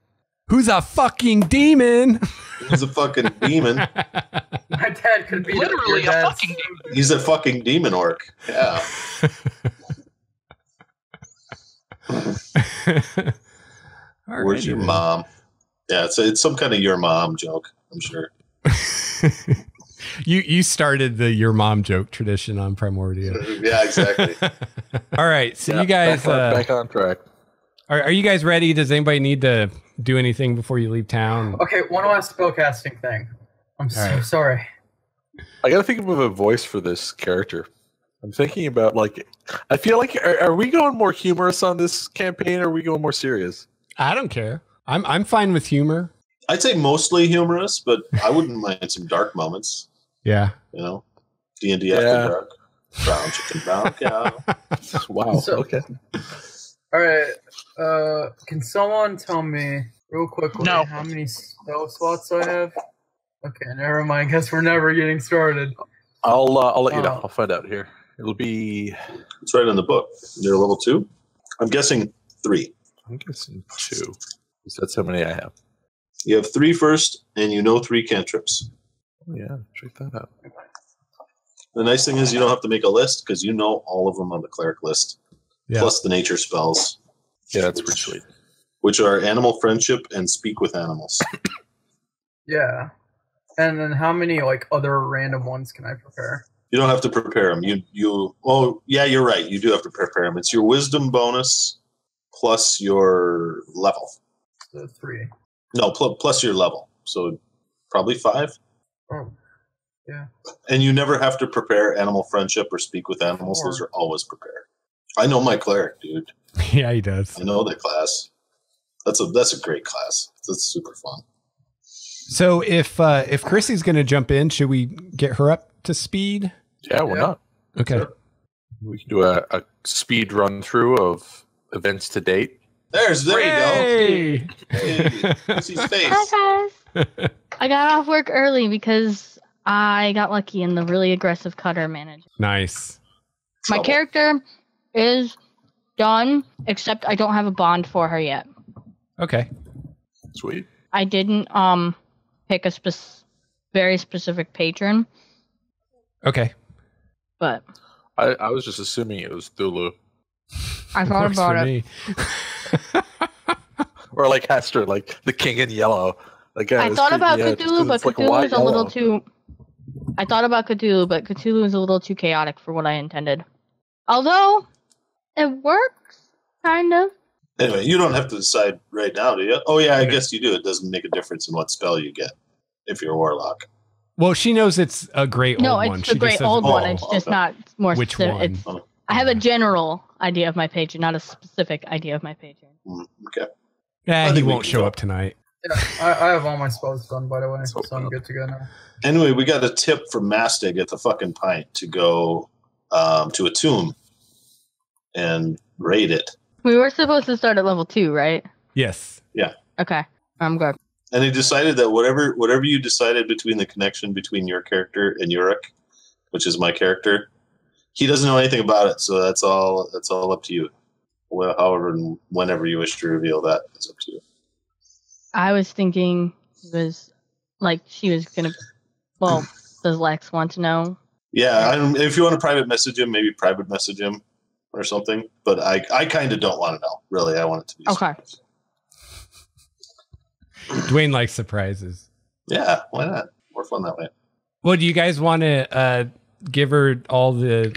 [SPEAKER 1] Who's a fucking demon?
[SPEAKER 5] He's a fucking demon.
[SPEAKER 2] My dad could be
[SPEAKER 3] literally
[SPEAKER 2] your
[SPEAKER 3] a
[SPEAKER 2] dad's-
[SPEAKER 3] fucking demon.
[SPEAKER 5] He's a fucking demon orc. Yeah. Where's your mom? Yeah, it's some kind of your mom joke, I'm sure.
[SPEAKER 1] You started the your mom joke tradition on Primordia.
[SPEAKER 5] Yeah, exactly.
[SPEAKER 1] All right, so
[SPEAKER 4] Yeah,
[SPEAKER 1] you guys
[SPEAKER 4] back on track.
[SPEAKER 1] are you guys ready? Does anybody need to do anything before you leave town?
[SPEAKER 2] Okay, one last spellcasting thing. I'm so
[SPEAKER 1] right.
[SPEAKER 2] sorry.
[SPEAKER 4] I gotta think of a voice for this character. I'm thinking about I feel like are we going more humorous on this campaign, or are we going more serious?
[SPEAKER 1] I don't care. I'm fine with humor.
[SPEAKER 5] I'd say mostly humorous, but I wouldn't mind some dark moments.
[SPEAKER 1] Yeah.
[SPEAKER 5] D&D
[SPEAKER 4] Yeah.
[SPEAKER 5] after dark. Brown chicken, brown cow.
[SPEAKER 4] Wow.
[SPEAKER 2] So-
[SPEAKER 4] Okay.
[SPEAKER 2] All right. Can someone tell me real quickly how many spell slots I have? Okay, never mind. Guess we're never getting started.
[SPEAKER 4] I'll let you know. I'll find out here. It'll be.
[SPEAKER 5] It's right in the book. You're level 2? I'm guessing 3.
[SPEAKER 4] I'm guessing 2. Because that's how many I have.
[SPEAKER 5] You have 3 first, and 3 cantrips.
[SPEAKER 4] Oh, yeah, check that out.
[SPEAKER 5] The nice thing is you don't have to make a list because you know all of them on the cleric list,
[SPEAKER 1] Yeah.
[SPEAKER 5] plus the nature spells,
[SPEAKER 4] Yeah, that's pretty sweet.
[SPEAKER 5] which are animal friendship and speak with animals.
[SPEAKER 2] Yeah. And then how many other random ones can I prepare?
[SPEAKER 5] You don't have to prepare them. Oh yeah, you're right. You do have to prepare them. It's your wisdom bonus plus your level.
[SPEAKER 2] So 3.
[SPEAKER 5] No, plus your level. So probably 5.
[SPEAKER 2] Oh, yeah.
[SPEAKER 5] And you never have to prepare animal friendship or speak with animals. Those are always prepared. I know my cleric, dude.
[SPEAKER 1] Yeah, he does.
[SPEAKER 5] I know that class. That's a great class. That's super fun.
[SPEAKER 1] So if Chrissy's going to jump in, should we get her up to speed?
[SPEAKER 4] Yeah, why not?
[SPEAKER 1] Okay.
[SPEAKER 5] Sure.
[SPEAKER 4] We can do a speed run through of events to date.
[SPEAKER 5] There
[SPEAKER 1] Hey!
[SPEAKER 5] you go. Hey, Chrissy's face.
[SPEAKER 6] Hi guys. I got off work early because I got lucky and the really aggressive cutter managed.
[SPEAKER 1] Nice.
[SPEAKER 6] My
[SPEAKER 5] Trouble.
[SPEAKER 6] character is done, except I don't have a bond for her yet.
[SPEAKER 1] Okay.
[SPEAKER 4] Sweet.
[SPEAKER 6] I didn't pick a very specific patron,
[SPEAKER 1] Okay.
[SPEAKER 6] but
[SPEAKER 4] I was just assuming it was Thulu.
[SPEAKER 6] I thought
[SPEAKER 1] Works
[SPEAKER 6] about
[SPEAKER 1] for
[SPEAKER 6] it.
[SPEAKER 1] me.
[SPEAKER 4] or like Hester, like the king in yellow. Like
[SPEAKER 6] I thought about Cthulhu, but Cthulhu is a little too. I thought about Cthulhu, but Cthulhu is a little too chaotic for what I intended. Although it works, kind of.
[SPEAKER 5] Anyway, you don't have to decide right now, do you? Oh yeah, I guess you do. It doesn't make a difference in what spell you get if you're a warlock.
[SPEAKER 1] Well, she knows it's a great old one.
[SPEAKER 6] No, it's a great old one. It's just not more
[SPEAKER 1] which
[SPEAKER 6] specific.
[SPEAKER 1] one?
[SPEAKER 6] I have a general idea of my patron, not a specific idea of my patron.
[SPEAKER 5] Okay.
[SPEAKER 1] Yeah, he won't show up tonight.
[SPEAKER 2] Yeah, I have all my spells done, by the way, so I'm good to go now.
[SPEAKER 5] Anyway, we got a tip from Mastig at the fucking pint to go to a tomb and raid it.
[SPEAKER 6] We were supposed to start at level 2, right?
[SPEAKER 1] Yes.
[SPEAKER 5] Yeah.
[SPEAKER 6] Okay, I'm good.
[SPEAKER 5] And he decided that whatever you decided between the connection between your character and Yurik, which is my character, he doesn't know anything about it, so that's all up to you. Well, however and whenever you wish to reveal that, it's up to you.
[SPEAKER 6] I was thinking it was like she was gonna. Well, does Lex want to know?
[SPEAKER 5] Yeah, if you want to private message him, maybe private message him or something. But I kind of don't want to know. Really, I want it to be
[SPEAKER 6] okay.
[SPEAKER 5] surprise.
[SPEAKER 1] Dwayne likes surprises.
[SPEAKER 5] Yeah, why not? More fun that way.
[SPEAKER 1] Well, do you guys want to give her all the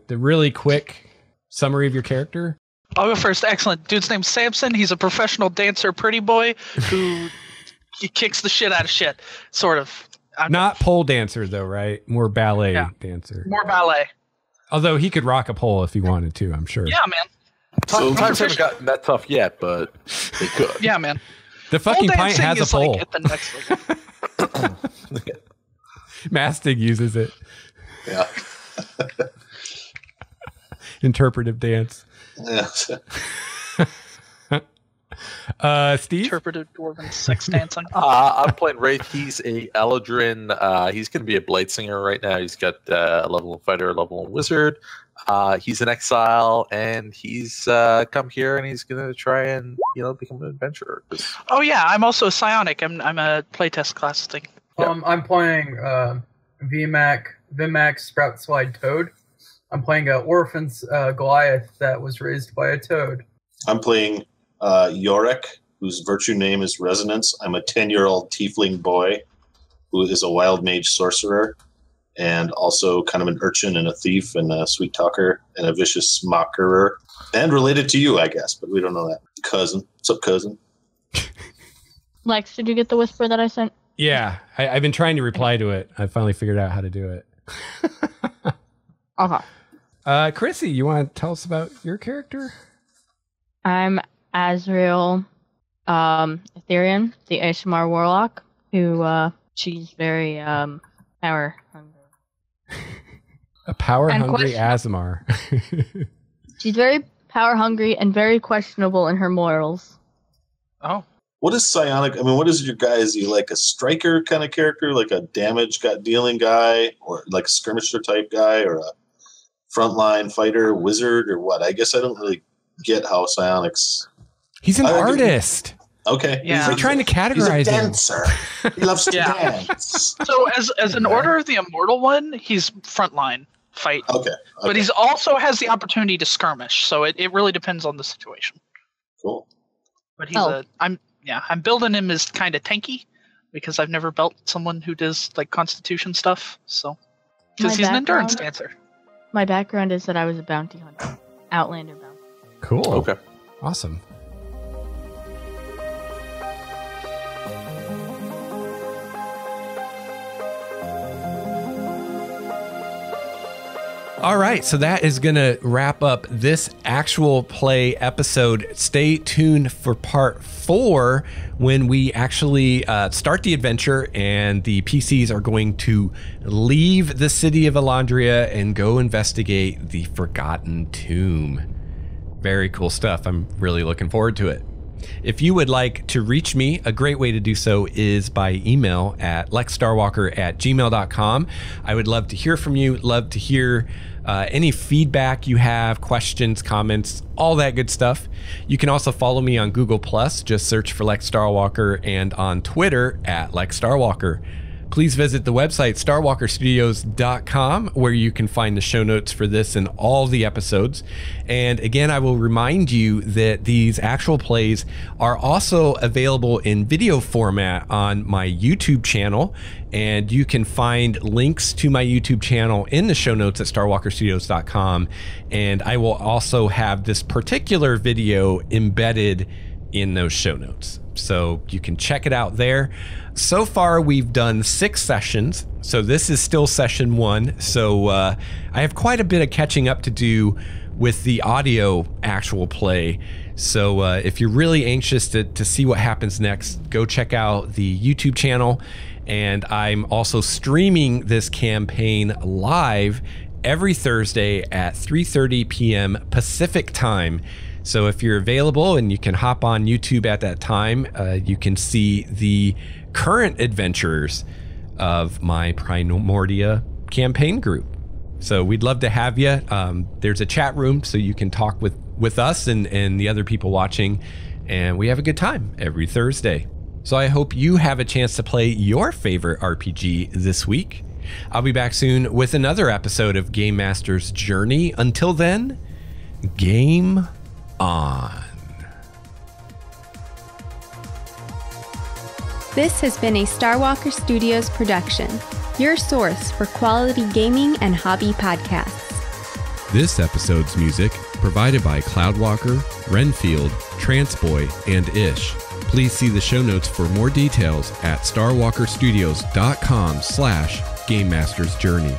[SPEAKER 1] really quick summary of your character?
[SPEAKER 3] I'll go first. Excellent. Dude's name's Samson. He's a professional dancer, pretty boy, who he kicks the shit out of shit, sort of.
[SPEAKER 1] Not pole dancer, though, right? More ballet dancer.
[SPEAKER 3] More ballet.
[SPEAKER 1] Although he could rock a pole if he wanted to, I'm sure.
[SPEAKER 3] Yeah, man.
[SPEAKER 4] Times haven't gotten that tough yet, but they could.
[SPEAKER 3] Yeah, man.
[SPEAKER 1] The fucking pint has a pole.
[SPEAKER 3] Like at the next level.
[SPEAKER 1] Mastig uses it.
[SPEAKER 5] Yeah.
[SPEAKER 1] Interpretive dance.
[SPEAKER 5] Yeah.
[SPEAKER 1] Steve?
[SPEAKER 3] Interpretive dwarven sex dancing.
[SPEAKER 4] I'm playing Wraith. He's a Eladrin. He's going to be a blade singer right now. He's got a level 1 fighter, a level 1 wizard. He's in exile, and he's come here, and he's going to try and become an adventurer.
[SPEAKER 3] Oh yeah, I'm also a psionic. I'm a playtest class thing.
[SPEAKER 2] I'm playing Vimac Sprout Slide Toad. I'm playing an orphan's Goliath that was raised by a toad.
[SPEAKER 5] I'm playing Yorick, whose virtue name is Resonance. I'm a 10-year-old tiefling boy who is a wild mage sorcerer and also kind of an urchin and a thief and a sweet talker and a vicious mockerer. And related to you, I guess, but we don't know that. Cousin. What's up, cousin?
[SPEAKER 6] Lex, did you get the whisper that I sent?
[SPEAKER 1] Yeah, I've been trying to reply to it. I finally figured out how to do it.
[SPEAKER 6] Okay.
[SPEAKER 1] Chrissy, you want to tell us about your character?
[SPEAKER 6] I'm Azrael Ethereum, the ASMR Warlock, who she's very power hungry.
[SPEAKER 1] A power hungry Azamar.
[SPEAKER 6] She's very power hungry and very questionable in her morals.
[SPEAKER 3] Oh.
[SPEAKER 5] What is psionic? I mean, what is your guy? Is he like a striker kind of character, like a damage dealing guy, or like a skirmisher type guy, or a frontline fighter, wizard, or what? I guess I don't really get how psionics.
[SPEAKER 1] He's an artist.
[SPEAKER 5] Okay.
[SPEAKER 3] Yeah.
[SPEAKER 1] They're trying to categorize
[SPEAKER 5] he's a
[SPEAKER 1] him.
[SPEAKER 5] dancer. He loves to dance.
[SPEAKER 3] So as an Order of the Immortal one, he's frontline fight.
[SPEAKER 5] Okay.
[SPEAKER 3] But he's also has the opportunity to skirmish, so it really depends on the situation.
[SPEAKER 5] Cool.
[SPEAKER 3] But I'm building him as kind of tanky because I've never built someone who does like constitution stuff. So because he's an endurance dancer.
[SPEAKER 6] My background is that I was a bounty hunter, Outlander bounty.
[SPEAKER 1] Cool.
[SPEAKER 4] Okay.
[SPEAKER 1] Awesome. All right, so that is going to wrap up this actual play episode. Stay tuned for part 4 when we actually start the adventure and the PCs are going to leave the city of Elandria and go investigate the Forgotten Tomb. Very cool stuff. I'm really looking forward to it. If you would like to reach me, a great way to do so is by email at lexstarwalker@gmail.com. I would love to hear from you, love to hear any feedback you have, questions, comments, all that good stuff. You can also follow me on Google+, just search for Lex Starwalker, and on Twitter at Lex Starwalker. please visit the website starwalkerstudios.com, where you can find the show notes for this and all the episodes. And again, I will remind you that these actual plays are also available in video format on my YouTube channel, and you can find links to my YouTube channel in the show notes at starwalkerstudios.com. And I will also have this particular video embedded in those show notes, so you can check it out there. So far, we've done 6 sessions, so this is still session 1. So I have quite a bit of catching up to do with the audio actual play. So if you're really anxious to see what happens next, go check out the YouTube channel. And I'm also streaming this campaign live every Thursday at 3:30 p.m. Pacific time. So if you're available and you can hop on YouTube at that time, you can see the current adventures of my Primordia campaign group. So we'd love to have you. There's a chat room so you can talk with us and the other people watching, and we have a good time every Thursday. So I hope you have a chance to play your favorite RPG this week. I'll be back soon with another episode of Game Master's Journey. Until then, game on.
[SPEAKER 7] This has been a Starwalker Studios production, your source for quality gaming and hobby podcasts.
[SPEAKER 1] This episode's music provided by Cloudwalker, Renfield, Transboy, and Ish. Please see the show notes for more details at starwalkerstudios.com/Game Master's Journey.